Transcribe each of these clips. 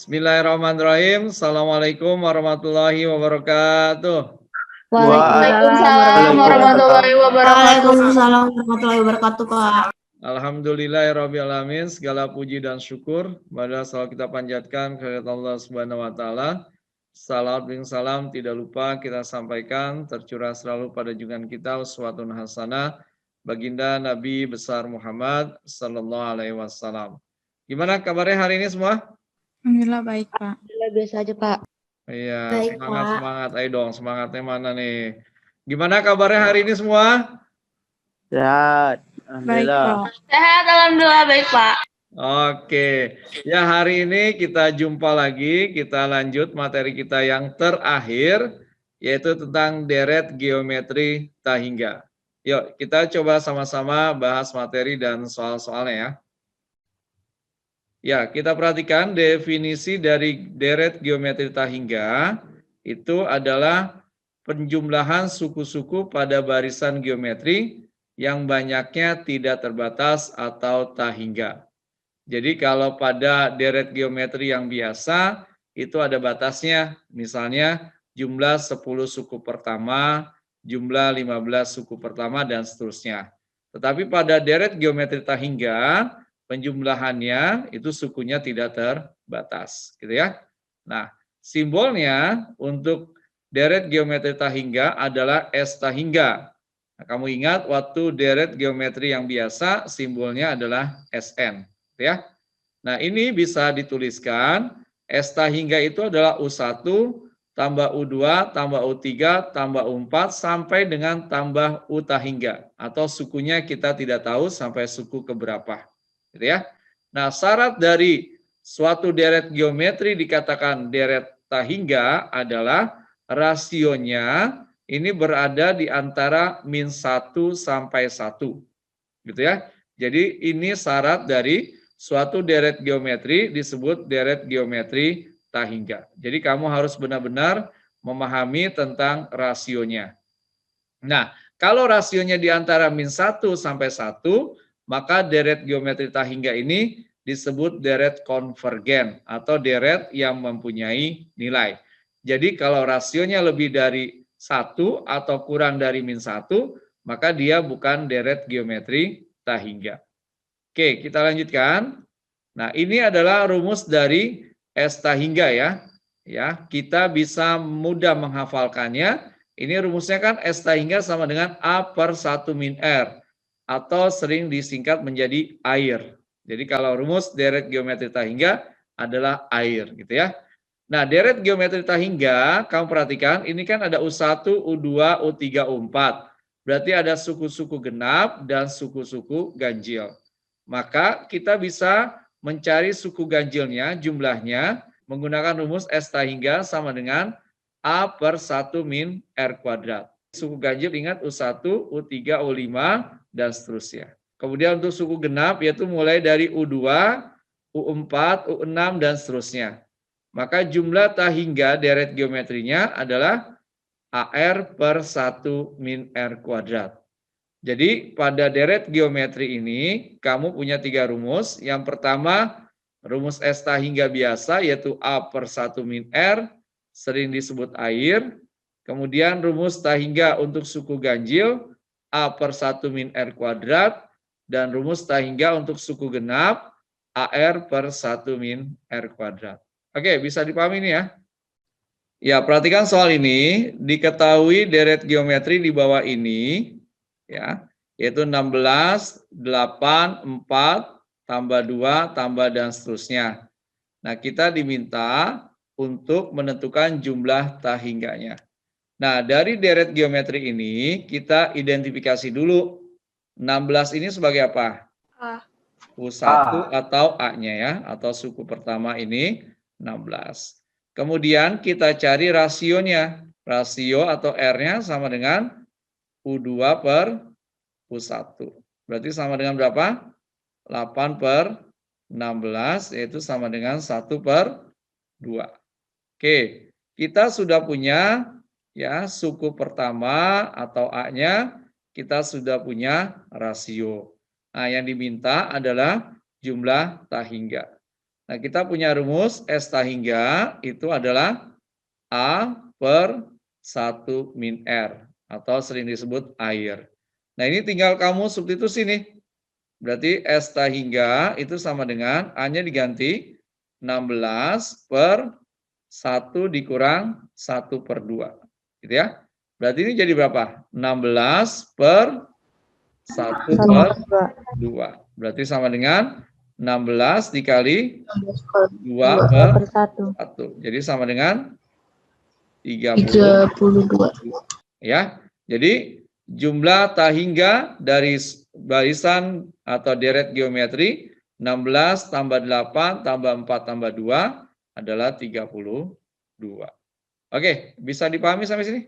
Bismillahirrahmanirrahim. Assalamualaikum warahmatullahi wabarakatuh. Waalaikumsalam warahmatullahi wabarakatuh. Waalaikumsalam warahmatullahi wabarakatuh, Pak. Alhamdulillahirrahmanirrahim. Segala puji dan syukur pada selalu kita panjatkan kehadirat Allah Subhanahu wa taala. Salawat dan salam tidak lupa kita sampaikan tercurah selalu pada junjungan kita uswatun hasanah baginda Nabi besar Muhammad sallallahu alaihi wasallam. Gimana kabarnya hari ini semua? Alhamdulillah baik, Pak. Alhamdulillah biasa aja, Pak. Iya, Baik, semangat Pak. semangat. Ayo dong, semangatnya mana nih? Gimana kabarnya hari ini semua? Sehat, Baik, alhamdulillah. Pak. Sehat, alhamdulillah baik, Pak. Oke, ya hari ini kita jumpa lagi, kita lanjut materi kita yang terakhir, yaitu tentang deret geometri Tahingga. Yuk, kita coba sama-sama bahas materi dan soal-soalnya ya. Ya, kita perhatikan definisi dari deret geometri Tahingga itu adalah penjumlahan suku-suku pada barisan geometri yang banyaknya tidak terbatas atau Tahingga. Jadi kalau pada deret geometri yang biasa itu ada batasnya, misalnya jumlah 10 suku pertama, jumlah 15 suku pertama dan seterusnya. Tetapi pada deret geometri Tahingga penjumlahannya itu sukunya tidak terbatas, gitu ya. Nah, simbolnya untuk deret geometri Tahingga adalah S Tahingga. Nah, kamu ingat waktu deret geometri yang biasa simbolnya adalah SN, gitu ya. Nah, ini bisa dituliskan S Tahingga itu adalah U1 tambah U2 tambah U3 tambah U4 sampai dengan tambah U Tahingga, atau sukunya kita tidak tahu sampai suku keberapa. Gitu ya. Nah, syarat dari suatu deret geometri dikatakan deret Tahingga adalah rasionya ini berada di antara -1 sampai 1. Gitu ya. Jadi ini syarat dari suatu deret geometri disebut deret geometri Tahingga. Jadi kamu harus benar-benar memahami tentang rasionya. Nah, kalau rasionya di antara -1 sampai 1, maka deret geometri Tahingga ini disebut deret konvergen atau deret yang mempunyai nilai. Jadi kalau rasionya lebih dari 1 atau kurang dari -1, maka dia bukan deret geometri Tahingga. Oke, kita lanjutkan. Nah, ini adalah rumus dari S Tahingga ya. Ya, kita bisa mudah menghafalkannya. Ini rumusnya kan S Tahingga sama dengan A/1 min R, atau sering disingkat menjadi air. Jadi kalau rumus deret geometri Tahingga adalah air, gitu ya. Nah, deret geometri Tahingga, kamu perhatikan, ini kan ada U1, U2, U3, U4. Berarti ada suku-suku genap dan suku-suku ganjil. Maka kita bisa mencari suku ganjilnya, jumlahnya, menggunakan rumus S Tahingga sama dengan A/1 min R kuadrat. Suku ganjil ingat U1, U3, U5, dan seterusnya. Kemudian untuk suku genap yaitu mulai dari U2, U4, U6, dan seterusnya. Maka jumlah Tahingga deret geometrinya adalah AR/1 min R kuadrat. Jadi pada deret geometri ini kamu punya 3 rumus. Yang pertama rumus S Tahingga biasa yaitu A/1 min R, sering disebut air. Kemudian rumus Tahingga untuk suku ganjil A/1 min R kuadrat, dan rumus Tahingga untuk suku genap AR/1 min R kuadrat. Oke, bisa dipahami ini ya? Ya, perhatikan soal ini. Diketahui deret geometri di bawah ini, ya, yaitu 16, 8, 4, tambah 2, tambah dan seterusnya. Nah, kita diminta untuk menentukan jumlah Tahingganya. Nah, dari deret geometri ini, kita identifikasi dulu 16 ini sebagai apa? A. U1 atau A-nya ya, atau suku pertama ini 16. Kemudian kita cari rasionya. Rasio atau R-nya sama dengan U2 per U1. Berarti sama dengan berapa? 8 per 16, yaitu sama dengan 1 per 2. Oke, kita sudah punya ya suku pertama atau A-nya, kita sudah punya rasio. Nah, yang diminta adalah jumlah Tahingga. Nah, kita punya rumus S tahingga itu adalah A per 1 min R atau sering disebut air. Nah, ini tinggal kamu substitusi nih. Berarti S tahingga itu sama dengan A-nya diganti 16 per 1 dikurang 1 per 2. Gitu ya. Berarti ini jadi berapa? 16 per 1 per 2. Berarti sama dengan 16 dikali 2 per 1. Jadi sama dengan 32. Ya. Jadi jumlah tahingga dari barisan atau deret geometri 16 tambah 8 tambah 4 tambah 2 adalah 32. Oke, bisa dipahami sampai sini?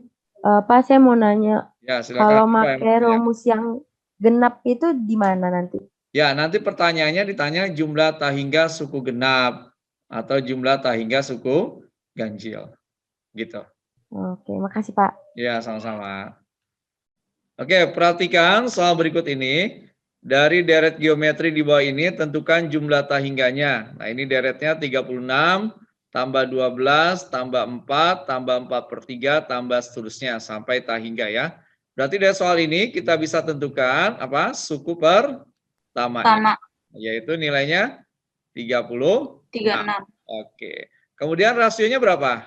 Pak, saya mau nanya, Ya, silakan. kalau pakai rumus yang genap itu di mana nanti? Ya, nanti pertanyaannya ditanya jumlah tahingga suku genap atau jumlah tahingga suku ganjil. Gitu. Oke, makasih Pak. Ya, sama-sama. Oke, perhatikan soal berikut ini. Dari deret geometri di bawah ini, tentukan jumlah tahingganya. Nah, ini deretnya 36, tambah 12, tambah 4, tambah 4/3, tambah seterusnya, sampai tahingga ya. Berarti dari soal ini, kita bisa tentukan apa? Suku pertama. Yaitu nilainya 36. Oke. Kemudian rasionya berapa?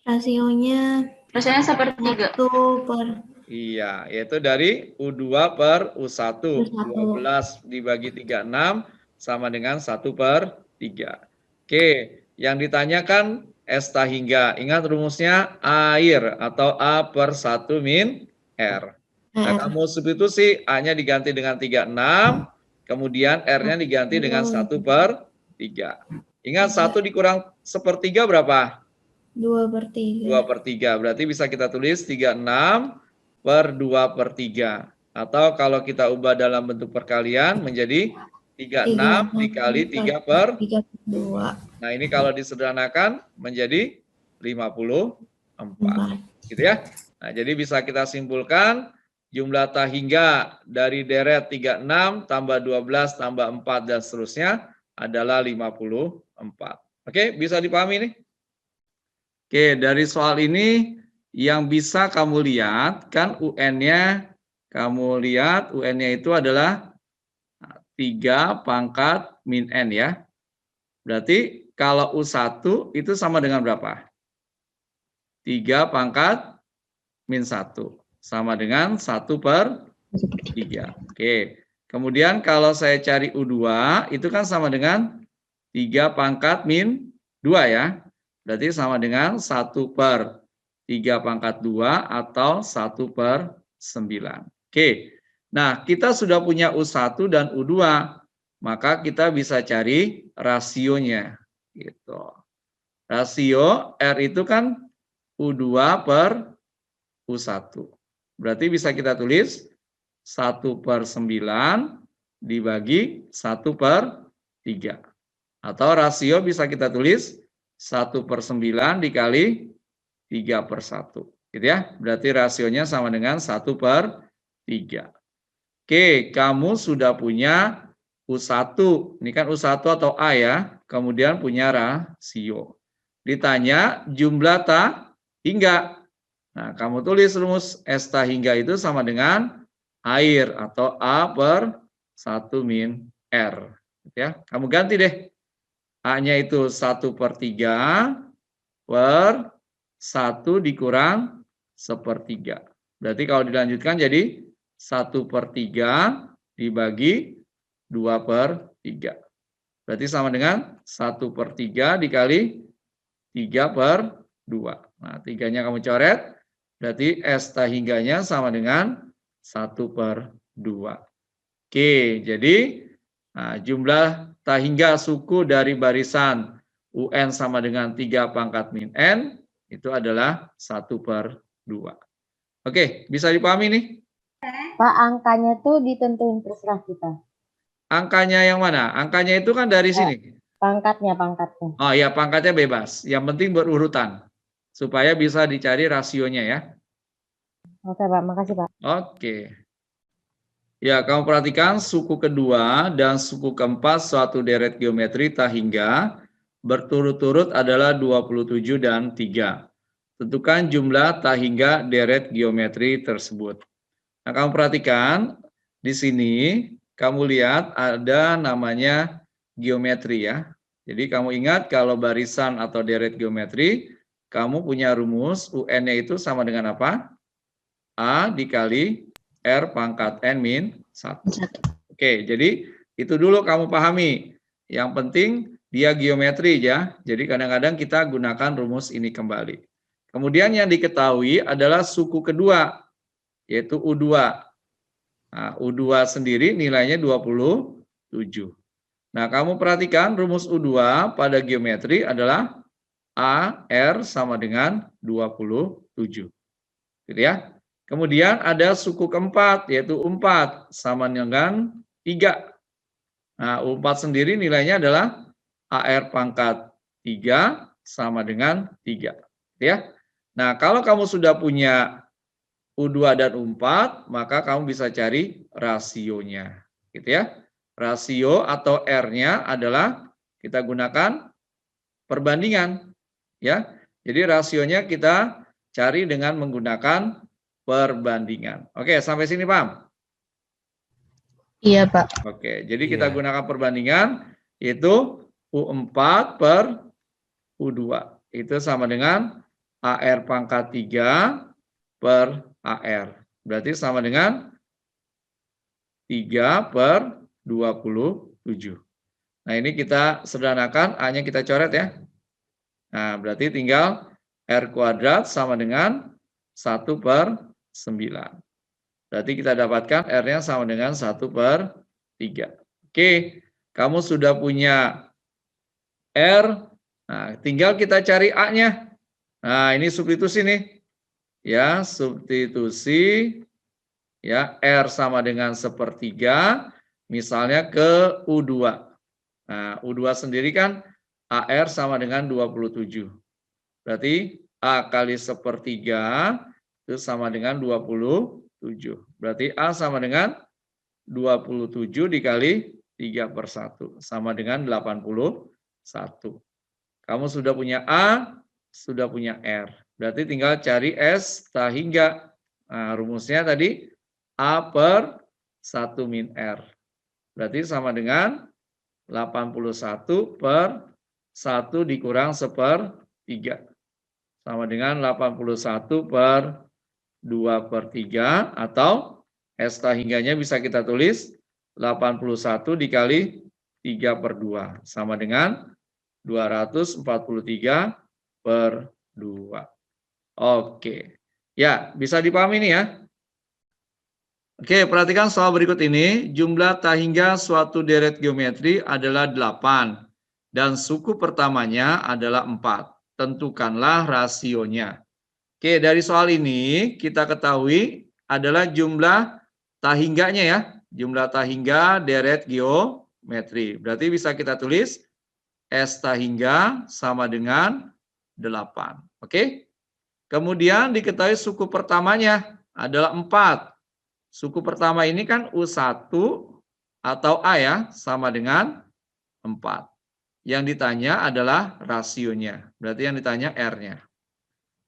Rasionya 1/3. 1 per. Iya, yaitu dari U2 per U1. 12 dibagi 36 sama dengan 1/3. Oke, yang ditanyakan S tahingga. Ingat rumusnya air atau A per 1 min R. Nah, kamu substitusi A-nya diganti dengan 36, kemudian R-nya diganti dengan 1/3. Ingat 1 dikurang 1/3 berapa? 2/3. 2/3. Berarti bisa kita tulis 36 per 2/3. Atau kalau kita ubah dalam bentuk perkalian menjadi 36 dikali 3/2. Nah, ini kalau disederhanakan menjadi 54. Gitu ya. Nah, jadi bisa kita simpulkan jumlah tahingga dari deret 36 tambah 12 tambah 4 dan seterusnya adalah 54. Oke, bisa dipahami nih? Oke, dari soal ini yang bisa kamu lihat kan UN-nya, kamu lihat UN-nya itu adalah 3 pangkat min N ya. Berarti kalau U1 itu sama dengan berapa? 3 pangkat min 1. Sama dengan 1/3. Oke. Kemudian kalau saya cari U2 itu kan sama dengan 3 pangkat min 2 ya. Berarti sama dengan 1/3 pangkat 2 atau 1/9. Oke. Nah, kita sudah punya U1 dan U2, maka kita bisa cari rasionya. Gitu. Rasio R itu kan U2 per U1. Berarti bisa kita tulis 1/9 dibagi 1/3. Atau rasio bisa kita tulis 1/9 dikali 3/1. Gitu ya. Berarti rasionya sama dengan 1/3. Oke, kamu sudah punya U1. Ini kan U1 atau A ya. Kemudian punya rasio. Ditanya jumlah tahingga. Nah, kamu tulis rumus S tahingga itu sama dengan air atau A per 1 min R. Ya, kamu ganti deh. A-nya itu 1/3 per 1 dikurang 1/3. Berarti kalau dilanjutkan jadi 1/3 dibagi 2/3. Berarti sama dengan 1/3 dikali 3/2. Nah, 3-nya kamu coret. Berarti S tahingganya sama dengan 1/2. Oke, jadi jumlah tahingga suku dari barisan UN sama dengan 3 pangkat min N itu adalah 1/2. Oke, bisa dipahami nih? Pak, angkanya tuh ditentuin terserah kita. Angkanya yang mana? Angkanya itu kan dari sini. Pangkatnya. Oh ya, pangkatnya bebas. Yang penting berurutan. Supaya bisa dicari rasionya ya. Oke Pak, makasih Pak. Oke. Ya, kamu perhatikan suku kedua dan suku keempat suatu deret geometri tahingga berturut-turut adalah 27 dan 3. Tentukan jumlah tahingga deret geometri tersebut. Nah, kamu perhatikan di sini, kamu lihat ada namanya geometri ya. Jadi kamu ingat kalau barisan atau deret geometri, kamu punya rumus UN-nya itu sama dengan apa? A dikali R pangkat N min 1. Oke, jadi itu dulu kamu pahami. Yang penting dia geometri ya. Jadi kadang-kadang kita gunakan rumus ini kembali. Kemudian yang diketahui adalah suku kedua, yaitu U2. Nah, U2 sendiri nilainya 27. Nah, kamu perhatikan rumus U2 pada geometri adalah A, R sama dengan 27. Gitu ya. Kemudian ada suku keempat, yaitu U4 sama dengan 3. Nah, U4 sendiri nilainya adalah AR pangkat 3 sama dengan 3. Ya. Nah, kalau kamu sudah punya U2 dan U4, maka kamu bisa cari rasionya. Gitu ya. Rasio atau R-nya adalah kita gunakan perbandingan. Ya. Jadi rasionya kita cari dengan menggunakan perbandingan. Oke, sampai sini paham? Iya, Pak. Oke, jadi kita gunakan perbandingan yaitu U4 per U2. Itu sama dengan AR pangkat 3 per AR. Berarti sama dengan 3 per 27. Nah, ini kita sederhanakan, A-nya kita coret ya. Nah, berarti tinggal R kuadrat sama dengan 1 per 9. Berarti kita dapatkan R-nya sama dengan 1 per 3. Oke, kamu sudah punya R. Nah, tinggal kita cari A-nya. Nah, ini substitusi nih. Ya, substitusi. Ya, R sama dengan 1/3. Misalnya ke U2. Nah, U2 sendiri kan AR sama dengan 27. Berarti A kali 1/3 itu sama dengan 27. Berarti A sama dengan 27 dikali 3/1. Sama dengan 81. Kamu sudah punya A, sudah punya R. Berarti tinggal cari S tahingga. Nah, rumusnya tadi A per 1 min R. Berarti sama dengan 81 per 1 dikurang 1/3. Sama dengan 81 per 2/3 atau S tahingganya bisa kita tulis 81 dikali 3/2 sama dengan 243 per 2. Oke. Ya, bisa dipahami ini ya. Oke, perhatikan soal berikut ini. Jumlah tahingga suatu deret geometri adalah 8 dan suku pertamanya adalah 4. Tentukanlah rasionya. Oke, dari soal ini kita ketahui adalah jumlah tahingganya ya. Jumlah tahingga deret geometri. Berarti bisa kita tulis S tahingga sama dengan 8. Oke. Kemudian diketahui suku pertamanya adalah 4. Suku pertama ini kan U1 atau A ya, sama dengan 4. Yang ditanya adalah rasionya. Berarti yang ditanya R-nya.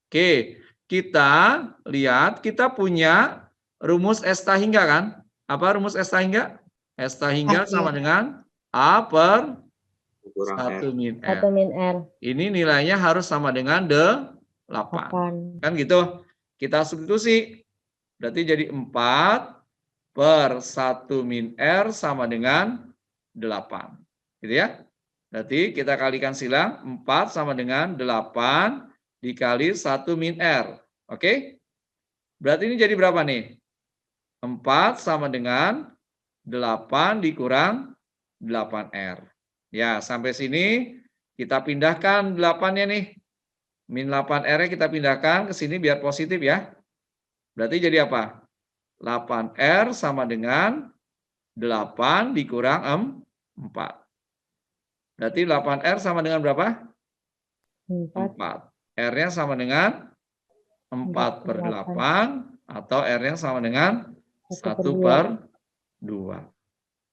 Oke, kita lihat kita punya rumus S tahingga kan? Apa rumus S tahingga? S tahingga sama dengan A per 1 min R. 1 min R. Ini nilainya harus sama dengan 8. Kan gitu. Kita substitusi. Berarti jadi 4 per 1 min R sama dengan 8. Gitu ya. Berarti kita kalikan silang. 4 sama dengan 8 dikali 1 min R. Oke. Berarti ini jadi berapa nih? 4 sama dengan 8 dikurang 8R. Ya, sampai sini kita pindahkan 8-nya nih. Min 8R-nya kita pindahkan ke sini biar positif ya. Berarti jadi apa? 8R sama dengan 8 dikurang 4. Berarti 8R sama dengan berapa? 4. R-nya sama dengan 4/8 atau R-nya sama dengan 1/8.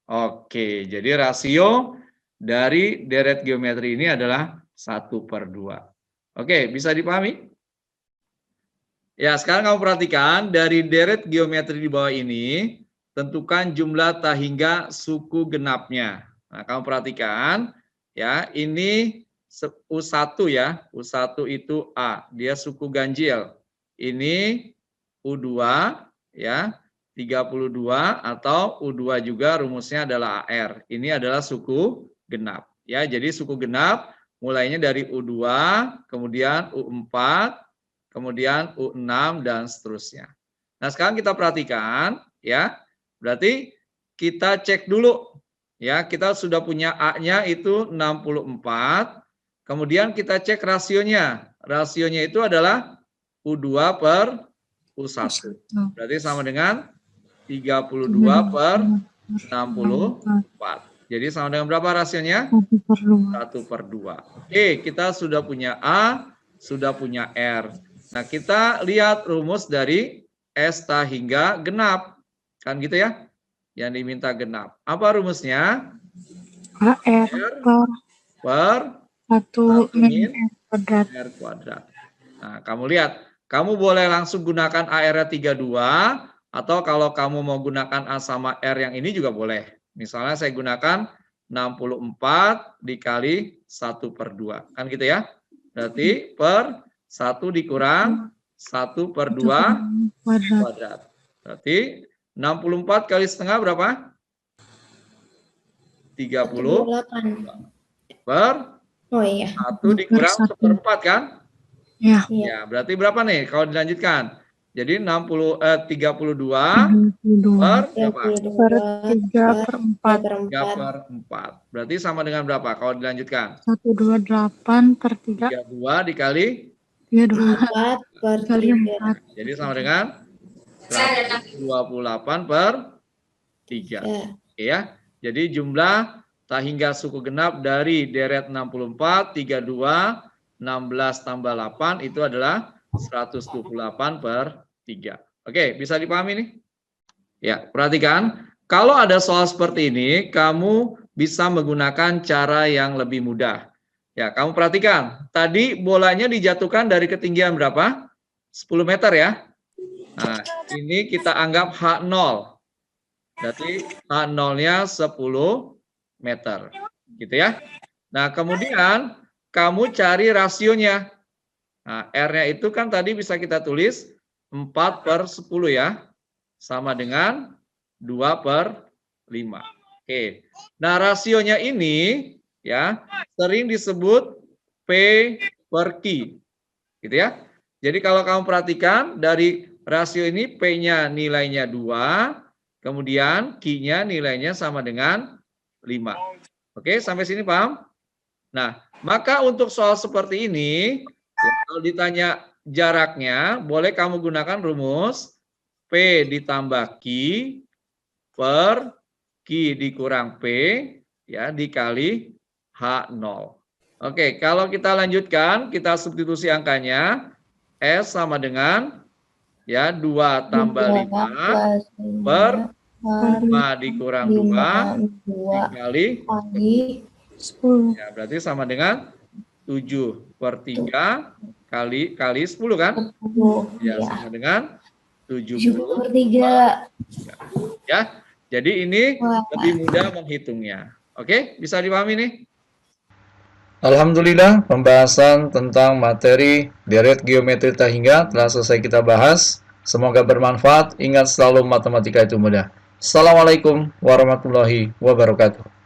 Oke, jadi rasio dari deret geometri ini adalah 1/2. Oke, bisa dipahami? Ya, sekarang kamu perhatikan dari deret geometri di bawah ini, tentukan jumlah tahingga suku genapnya. Nah, kamu perhatikan, ya, ini U1 ya, U1 itu A, dia suku ganjil. Ini U2 ya, 32 atau U2 juga rumusnya adalah AR. Ini adalah suku genap. Ya, jadi suku genap mulainya dari U2, kemudian U4, kemudian U6 dan seterusnya. Nah, sekarang kita perhatikan ya. Berarti kita cek dulu ya, kita sudah punya A-nya itu 64. Kemudian kita cek rasionya. Rasionya itu adalah U2/U1. Berarti sama dengan 32/64. Jadi sama dengan berapa rasionya? 1/2. Oke, kita sudah punya A, sudah punya R. Nah, kita lihat rumus dari S tahingga genap. Kan gitu ya? Yang diminta genap. Apa rumusnya? AR per 1 min R². R kuadrat. Nah, kamu lihat. Kamu boleh langsung gunakan AR-nya 32, atau kalau kamu mau gunakan A sama R yang ini juga boleh. Misalnya saya gunakan 64 dikali 1/2. Kan gitu ya? Berarti per 1 dikurang 1/2 kuadrat. Berarti 64 kali setengah berapa? 30 per Oh iya. 1 dikurang 1/4 kan? Ya. Ya, berarti berapa nih kalau dilanjutkan? Jadi 32 per berapa? Per 3/4. 3/4. Berarti sama dengan berapa kalau dilanjutkan? 128 per 3. 32 dikali 32 4 kali 4. jadi sama dengan 128/3. Oke ya. Jadi jumlah tahingga suku genap dari deret 64, 32, 16 tambah 8 itu adalah 128/3. Oke, bisa dipahami nih? Ya, perhatikan. Kalau ada soal seperti ini, kamu bisa menggunakan cara yang lebih mudah. Ya, kamu perhatikan. Tadi bolanya dijatuhkan dari ketinggian berapa? 10 meter ya. Nah, ini kita anggap H0. Berarti H0-nya 10 meter. Gitu ya. Nah, kemudian kamu cari rasionya. Nah, R-nya itu kan tadi bisa kita tulis 4/10 ya. Sama dengan 2/5. Oke. Nah, rasionya ini ya sering disebut P/Q. Gitu ya. Jadi kalau kamu perhatikan dari rasio ini P-nya nilainya 2, kemudian Q-nya nilainya sama dengan 5. Oke, sampai sini paham? Nah, maka untuk soal seperti ini, ya, kalau ditanya jaraknya, boleh kamu gunakan rumus P ditambah Q per Q dikurang P ya dikali H0. Oke, kalau kita lanjutkan, kita substitusi angkanya. S sama dengan ya 2 tambah 5 per 5 dikurang 2 dikali 10. ya berarti sama dengan 7/3 kali 10 kan? Ya, sama dengan 70/3. Ya, jadi ini lebih mudah menghitungnya. Oke, bisa dipahami nih? Alhamdulillah, pembahasan tentang materi deret geometri tahingga telah selesai kita bahas. Semoga bermanfaat. Ingat selalu matematika itu mudah. Assalamualaikum warahmatullahi wabarakatuh.